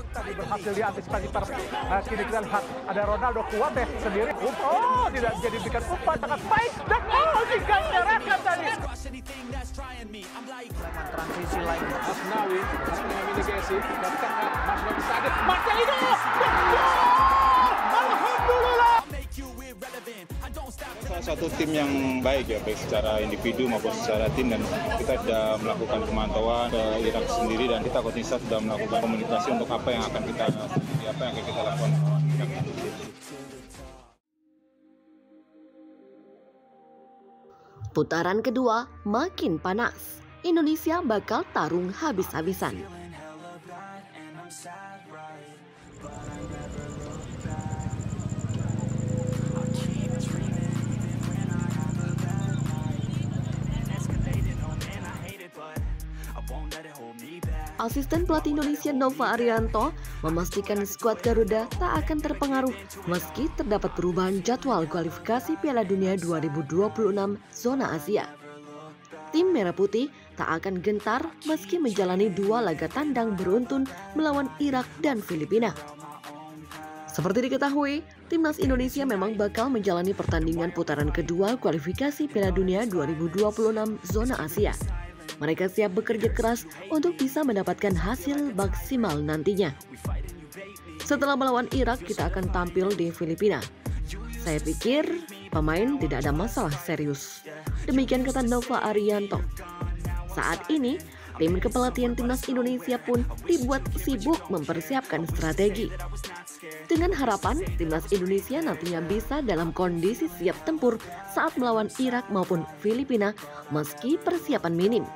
Tadi berhasil diantisipasi kini kita lihat ada Ronaldo Kuate sendiri. Tidak jadi berikan umpan sangat baik dan tinggal menyerahkan tadi. Transisi lain. Asnawi mengamini Gessi dan tengah Marcelino Sadik. Marcelino! Alhamdulillah! Salah satu tim yang baik ya, baik secara individu maupun secara tim, dan kita sudah melakukan pemantauan ke Irak sendiri dan kita konsisten sudah melakukan komunikasi untuk apa yang akan kita lakukan. Putaran kedua makin panas. Indonesia bakal tarung habis-habisan. Asisten pelatih Indonesia Nova Arianto memastikan skuad Garuda tak akan terpengaruh meski terdapat perubahan jadwal kualifikasi Piala Dunia 2026 zona Asia. Tim Merah Putih tak akan gentar meski menjalani 2 laga tandang beruntun melawan Irak dan Filipina. Seperti diketahui, Timnas Indonesia memang bakal menjalani pertandingan putaran kedua kualifikasi Piala Dunia 2026 zona Asia. Mereka siap bekerja keras untuk bisa mendapatkan hasil maksimal nantinya. Setelah melawan Irak, kita akan tampil di Filipina. Saya pikir pemain tidak ada masalah serius. Demikian kata Nova Arianto. Saat ini, tim kepelatihan Timnas Indonesia pun dibuat sibuk mempersiapkan strategi. Dengan harapan Timnas Indonesia nantinya bisa dalam kondisi siap tempur saat melawan Irak maupun Filipina meski persiapan minim.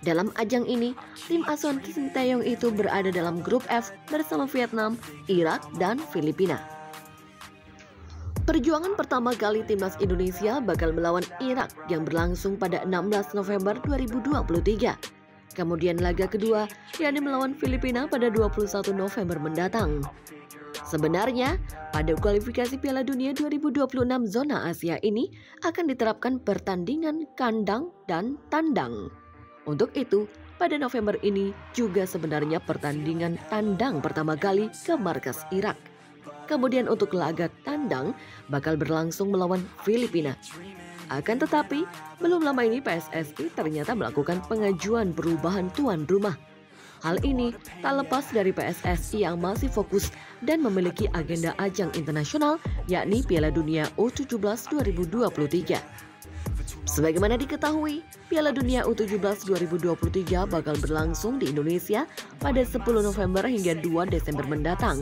Dalam ajang ini, tim asuhan Sinteyong itu berada dalam grup F bersama Vietnam, Irak, dan Filipina. Perjuangan pertama kali Timnas Indonesia bakal melawan Irak yang berlangsung pada 16 November 2023. Kemudian laga kedua, yakni melawan Filipina pada 21 November mendatang. Sebenarnya, pada kualifikasi Piala Dunia 2026 zona Asia ini akan diterapkan pertandingan kandang dan tandang. Untuk itu, pada November ini juga sebenarnya pertandingan tandang pertama kali ke markas Irak. Kemudian untuk laga tandang bakal berlangsung melawan Filipina. Akan tetapi, belum lama ini PSSI ternyata melakukan pengajuan perubahan tuan rumah. Hal ini tak lepas dari PSSI yang masih fokus dan memiliki agenda ajang internasional yakni Piala Dunia U17 2023. Sebagaimana diketahui, Piala Dunia U17 2023 bakal berlangsung di Indonesia pada 10 November hingga 2 Desember mendatang.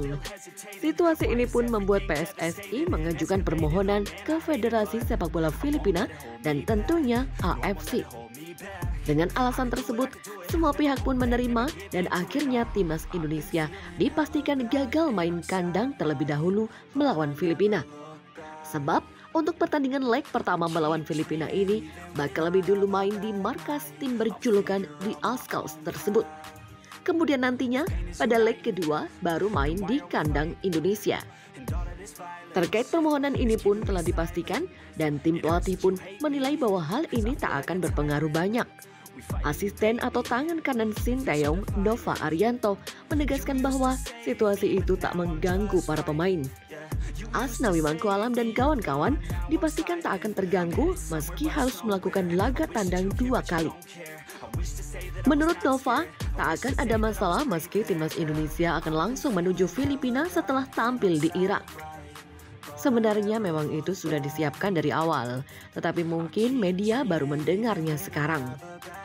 Situasi ini pun membuat PSSI mengajukan permohonan ke Federasi Sepak Bola Filipina dan tentunya AFC. Dengan alasan tersebut, semua pihak pun menerima dan akhirnya Timnas Indonesia dipastikan gagal main kandang terlebih dahulu melawan Filipina. Sebab untuk pertandingan leg pertama melawan Filipina ini bakal lebih dulu main di markas tim berjulukan The Ascals tersebut. Kemudian nantinya pada leg kedua baru main di kandang Indonesia. Terkait permohonan ini pun telah dipastikan dan tim pelatih pun menilai bahwa hal ini tak akan berpengaruh banyak. Asisten atau tangan kanan Sinteyong, Nova Arianto, menegaskan bahwa situasi itu tak mengganggu para pemain. Asnawi Mangkualam dan kawan-kawan dipastikan tak akan terganggu meski harus melakukan laga tandang 2 kali. Menurut Nova, tak akan ada masalah meski Timnas Indonesia akan langsung menuju Filipina setelah tampil di Irak. Sebenarnya memang itu sudah disiapkan dari awal, tetapi mungkin media baru mendengarnya sekarang.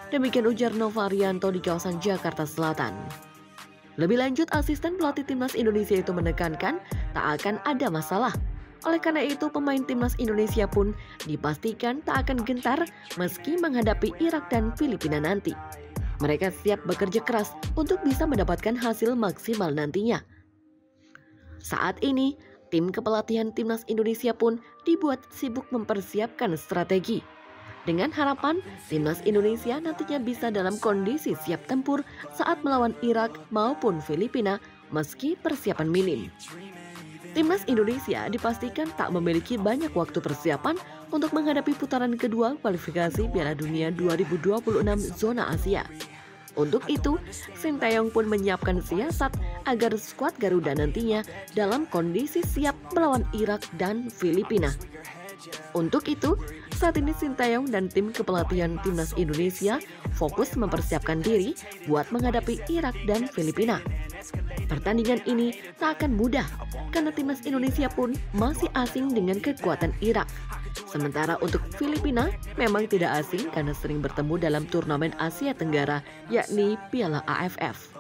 Demikian ujar Nova Arianto di kawasan Jakarta Selatan. Lebih lanjut, asisten pelatih Timnas Indonesia itu menekankan tak akan ada masalah. Oleh karena itu, pemain Timnas Indonesia pun dipastikan tak akan gentar meski menghadapi Irak dan Filipina nanti. Mereka siap bekerja keras untuk bisa mendapatkan hasil maksimal nantinya. Saat ini, tim kepelatihan Timnas Indonesia pun dibuat sibuk mempersiapkan strategi. Dengan harapan Timnas Indonesia nantinya bisa dalam kondisi siap tempur saat melawan Irak maupun Filipina meski persiapan minim. Timnas Indonesia dipastikan tak memiliki banyak waktu persiapan untuk menghadapi putaran kedua kualifikasi Piala Dunia 2026 zona Asia. Untuk itu, Sinteyong pun menyiapkan siasat agar skuad Garuda nantinya dalam kondisi siap melawan Irak dan Filipina. Untuk itu, saat ini Sinteyong dan tim kepelatihan timnas Indonesia fokus mempersiapkan diri buat menghadapi Irak dan Filipina. Pertandingan ini tak akan mudah karena timnas Indonesia pun masih asing dengan kekuatan Irak. Sementara untuk Filipina memang tidak asing karena sering bertemu dalam turnamen Asia Tenggara, yakni Piala AFF.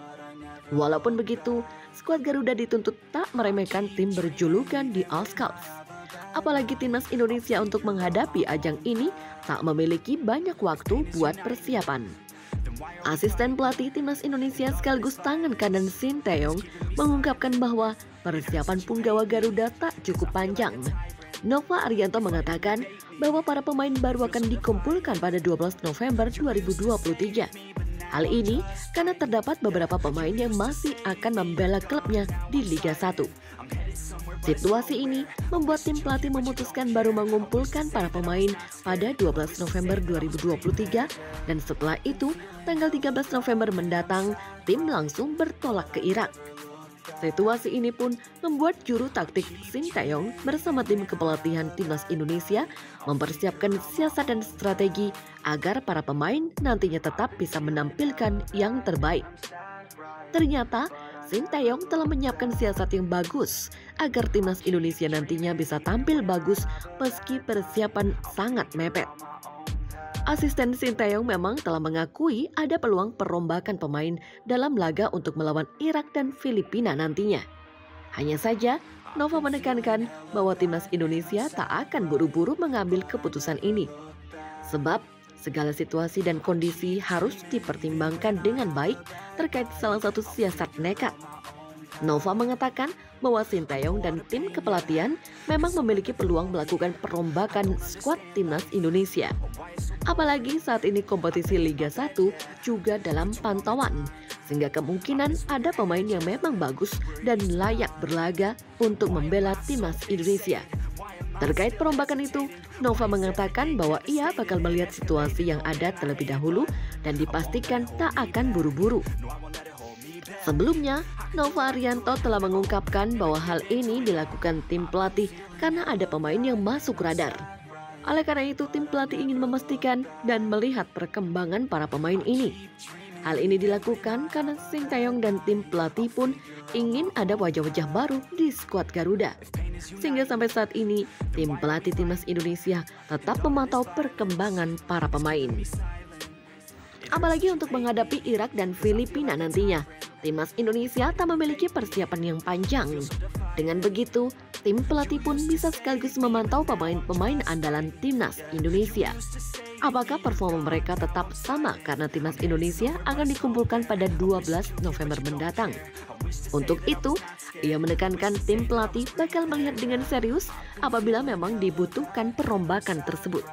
Walaupun begitu, skuad Garuda dituntut tak meremehkan tim berjulukan The All Scouts. Apalagi timnas Indonesia untuk menghadapi ajang ini tak memiliki banyak waktu buat persiapan. Asisten pelatih timnas Indonesia sekaligus tangan kanan Sinteyong mengungkapkan bahwa persiapan punggawa Garuda tak cukup panjang. Nova Arianto mengatakan bahwa para pemain baru akan dikumpulkan pada 12 November 2023. Hal ini karena terdapat beberapa pemain yang masih akan membela klubnya di Liga 1. Situasi ini membuat tim pelatih memutuskan baru mengumpulkan para pemain pada 12 November 2023 dan setelah itu tanggal 13 November mendatang tim langsung bertolak ke Irak. Situasi ini pun membuat juru taktik Sinteyong bersama tim kepelatihan timnas Indonesia mempersiapkan siasat dan strategi agar para pemain nantinya tetap bisa menampilkan yang terbaik. Ternyata Sinteyong telah menyiapkan siasat yang bagus agar timnas Indonesia nantinya bisa tampil bagus meski persiapan sangat mepet. Asisten Sinteyong memang telah mengakui ada peluang perombakan pemain dalam laga untuk melawan Irak dan Filipina nantinya. Hanya saja, Nova menekankan bahwa timnas Indonesia tak akan buru-buru mengambil keputusan ini. Sebab segala situasi dan kondisi harus dipertimbangkan dengan baik terkait salah satu siasat nekat. Nova mengatakan bahwa Sinteyong dan tim kepelatihan memang memiliki peluang melakukan perombakan skuad timnas Indonesia. Apalagi saat ini kompetisi Liga 1 juga dalam pantauan, sehingga kemungkinan ada pemain yang memang bagus dan layak berlaga untuk membela timnas Indonesia. Terkait perombakan itu, Nova mengatakan bahwa ia bakal melihat situasi yang ada terlebih dahulu dan dipastikan tak akan buru-buru. Sebelumnya, Nova Arianto telah mengungkapkan bahwa hal ini dilakukan tim pelatih karena ada pemain yang masuk radar. Oleh karena itu, tim pelatih ingin memastikan dan melihat perkembangan para pemain ini. Hal ini dilakukan karena Sinteyong dan tim pelatih pun ingin ada wajah-wajah baru di skuad Garuda. Sehingga sampai saat ini, tim pelatih timnas Indonesia tetap memantau perkembangan para pemain. Apalagi untuk menghadapi Irak dan Filipina nantinya, timnas Indonesia tak memiliki persiapan yang panjang. Dengan begitu, tim pelatih pun bisa sekaligus memantau pemain-pemain andalan timnas Indonesia. Apakah performa mereka tetap sama karena timnas Indonesia akan dikumpulkan pada 12 November mendatang? Untuk itu, ia menekankan tim pelatih bakal melihat dengan serius apabila memang dibutuhkan perombakan tersebut.